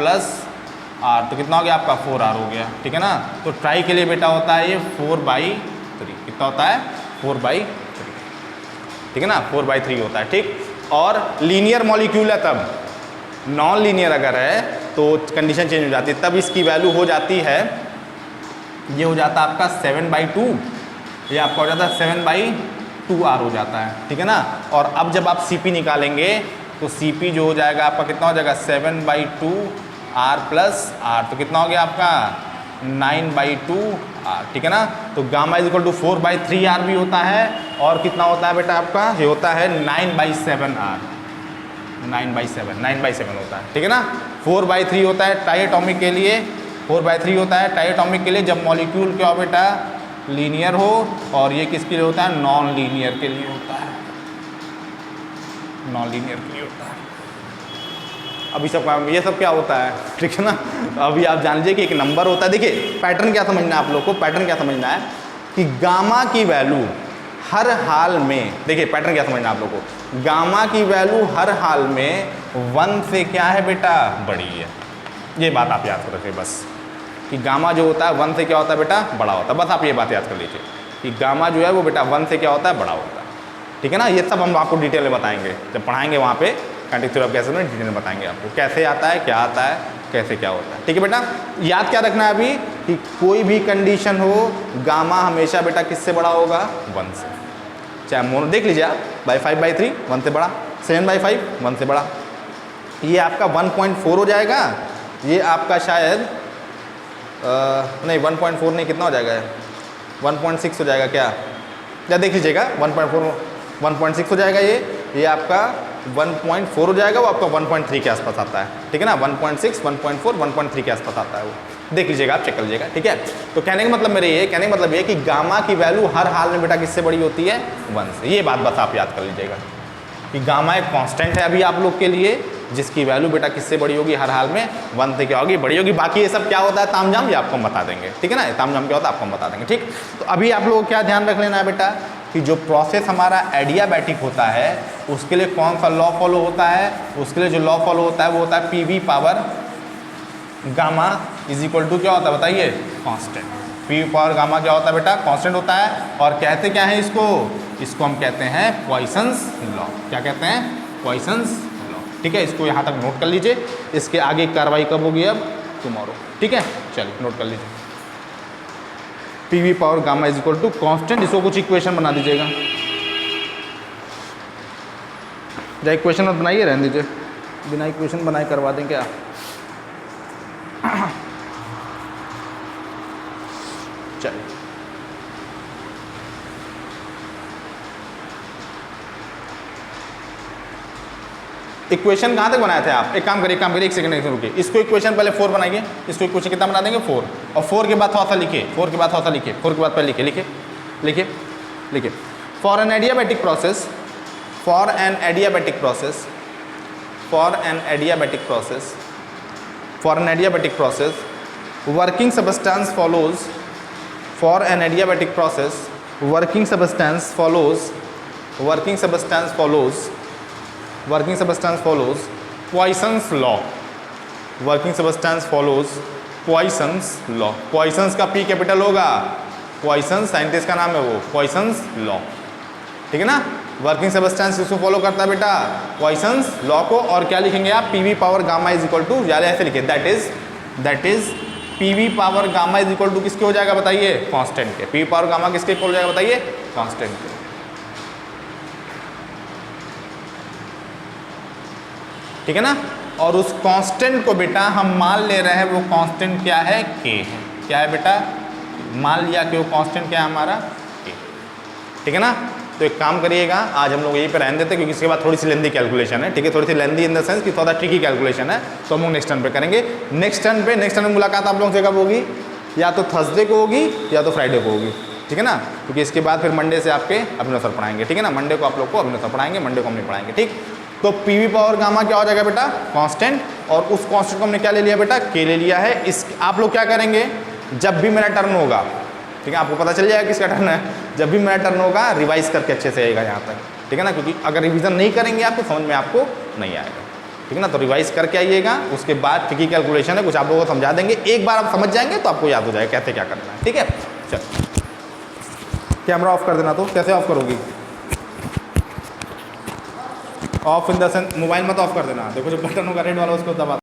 R, तो कितना हो गया आपका 4R हो गया, ठीक है ना। तो ट्राई के लिए बेटा होता है ये 4/3, 3, कितना होता है 4/3, ठीक है ना, 4/3 होता है, ठीक। और लीनियर मॉलिक्यूल है तब, नॉन लीनियर अगर है तो कंडीशन चेंज हो जाती है, तब इसकी वैल्यू हो जाती है, ये हो जाता है आपका 7/2, ये आपका हो जाता है 7/2R हो जाता है, ठीक है ना। और अब जब आप CP निकालेंगे तो CP जो हो जाएगा आपका कितना हो जाएगा 7/2R + R, तो कितना हो गया आपका 9/2R, ठीक है ना। तो गामा = 4/3R भी होता है, और कितना होता है बेटा आपका, ये होता है 9/7R, 9/7 होता है, ठीक है ना। 4/3 होता है ट्राइएटॉमिक के लिए, 4/3 होता है ट्राइएटॉमिक के लिए जब मॉलिक्यूल क्या हो बेटा, लीनियर हो, और ये किसके लिए होता है, नॉन लीनियर के लिए होता है, नॉन लीनियर के लिए होता है। अभी सब ये सब क्या होता है, ठीक है ना। अभी आप जान लीजिए कि एक नंबर होता है, देखिए पैटर्न क्या समझना है आप लोग को, पैटर्न क्या समझना है कि गामा की वैल्यू हर हाल में, देखिए पैटर्न क्या समझना है आप लोग को, गामा की वैल्यू हर हाल में 1 से क्या है बेटा, बड़ी है। ये बात आप याद कर रखिए बस, कि गामा जो होता है 1 से क्या होता है बेटा, बड़ा होता है, बस आप ये बात याद कर लीजिए कि गामा जो है वो बेटा 1 से क्या होता है, बड़ा होता है, ठीक है ना। ये सब हम आपको डिटेल में बताएंगे जब पढ़ाएंगे वहाँ पे काइनेटिक थ्योरी ऑफ गैसेस में, डिटेल में बताएंगे आपको कैसे आता है, क्या आता है, कैसे क्या होता है, ठीक है बेटा। याद क्या रखना है अभी कि कोई भी कंडीशन हो, गामा हमेशा बेटा किससे बड़ा होगा, 1 से, चाहे मोनो देख लीजिए आप, 5/3 1 से बड़ा, 7/5 1 से बड़ा, ये आपका 1.4 हो जाएगा, ये आपका शायद नहीं 1.4 नहीं, कितना हो जाएगा, 1.6 हो जाएगा क्या, या देख लीजिएगा 1.6 हो जाएगा, ये आपका 1.4 हो जाएगा, वो आपका 1.3 के आसपास आता है, ठीक है ना। 1.6 1.4 1.3 के आसपास आता है वो, देख लीजिएगा आप, चेक कर लीजिएगा, ठीक है। तो कहने का मतलब मेरे ये, कहने का मतलब ये कि गामा की वैल्यू हर हाल में बेटा किससे बड़ी होती है, 1 से। ये बात बस आप याद कर लीजिएगा कि गामा एक कांस्टेंट है अभी आप लोग के लिए, जिसकी वैल्यू बेटा किससे बड़ी होगी, हर हाल में 1 से क्या होगी, बड़ी होगी। बाकी ये सब क्या होता है तामझाम, ये आपको हम बता देंगे, ठीक है ना, तामझाम क्या होता है आपको हम बता देंगे, ठीक। तो अभी आप लोगों को क्या ध्यान रख लेना है बेटा कि जो प्रोसेस हमारा एडियाबैटिक होता है उसके लिए कौन सा लॉ फॉलो होता है, उसके लिए जो लॉ फॉलो होता है वो होता है PV पावर गामा = क्या होता है बताइए, कांस्टेंट। PV पावर गामा क्या होता है बेटा, कांस्टेंट होता है। और कहते क्या है इसको हम कहते हैं पॉइसन्स लॉ। क्या कहते हैं, पॉइसन्स लॉ, ठीक है। इसको यहाँ तक नोट कर लीजिए, इसके आगे कार्रवाई कब होगी, अब टुमारो, ठीक है। चलिए नोट कर लीजिए, PV पावर गामा = कांस्टेंट, इसको कुछ इक्वेशन बना दीजिएगा, या इक्वेशन मत बनाइए, रहने दीजिए, बिना इक्वेशन बनाए करवा दें क्या। चलिए इक्वेशन कहाँ तक बनाए थे आप, एक काम करिए, एक सेकंड रुकिए, इसको इक्वेशन पहले 4 बनाइए, इसको इक्वेशन कितना बना देंगे 4, और 4 के बाद थोड़ा सा लिखिए, 4 के बाद थोड़ा सा लिखिए, 4 के बाद पहले लिखिए for an adiabatic process, for an adiabatic process working substance follows Poisson's law, Poisson's का P कैपिटल होगा, Poisson साइंटिस्ट का नाम है वो, Poisson's law, ठीक है ना। वर्किंग सबस्टेंस इसको फॉलो करता है बेटा, पॉइसन्स लॉ को। और क्या लिखेंगे आप, PV पावर गामा = या ऐसे लिखिए, that is PV power gamma = किसके हो जाएगा बताइए, कांस्टेंट के। PV पावर गामा किसके हो जाएगा बताइए, कांस्टेंट के, ठीक है ना। और उस कांस्टेंट को बेटा हम मान ले रहे हैं, वो कांस्टेंट क्या है, K है। क्या है बेटा, मान लिया कि वो कांस्टेंट क्या है हमारा, K, ठीक है ना। तो एक काम करिएगा, आज हम लोग यहीं पे रहने देते हैं क्योंकि इसके बाद थोड़ी सी लेंदी कैलकुलेशन है, ठीक है, थोड़ी सी लेंदी इन द सेंस कि थोड़ा ट्रिकी कैलकुलेशन है, तो हम लोग नेक्स्ट टर्न पे करेंगे। नेक्स्ट टर्न में मुलाकात आप लोगों से कब होगी, या तो थर्सडे को होगी या तो फ्राइडे को होगी, ठीक है ना, क्योंकि इसके बाद फिर मंडे से आपके अभिनव सर पढ़ाएंगे, ठीक है ना। मंडे को आप लोग को अभिनव सर पढ़ाएंगे, मंडे को हम नहीं पढ़ाएंगे, ठीक। तो PV पावर गामा क्या हो जाएगा बेटा, कांस्टेंट, और उस कांस्टेंट को हमने क्या ले लिया बेटा, K ले लिया है। इस आप लोग क्या करेंगे, जब भी मेरा टर्न होगा, ठीक है, आपको पता चल जाएगा किसका टर्न है, जब भी मेरा टर्न होगा रिवाइज करके अच्छे से आएगा यहाँ तक, ठीक है ना, क्योंकि अगर रिवीजन नहीं करेंगे आप तो समझ में आपको नहीं आएगा, ठीक है ना। तो रिवाइज करके आइएगा, उसके बाद ट्रिकी कैलकुलेशन है, कुछ आप लोगों को समझा देंगे, एक बार आप समझ जाएंगे तो आपको याद हो जाएगा कैसे क्या करना है, ठीक है। चल कैमरा ऑफ कर देना। तो कैसे ऑफ करोगी? Of in the sense mobile मत ऑफ कर देना। देखो जो बटन होगा रेड वाला उसको दबा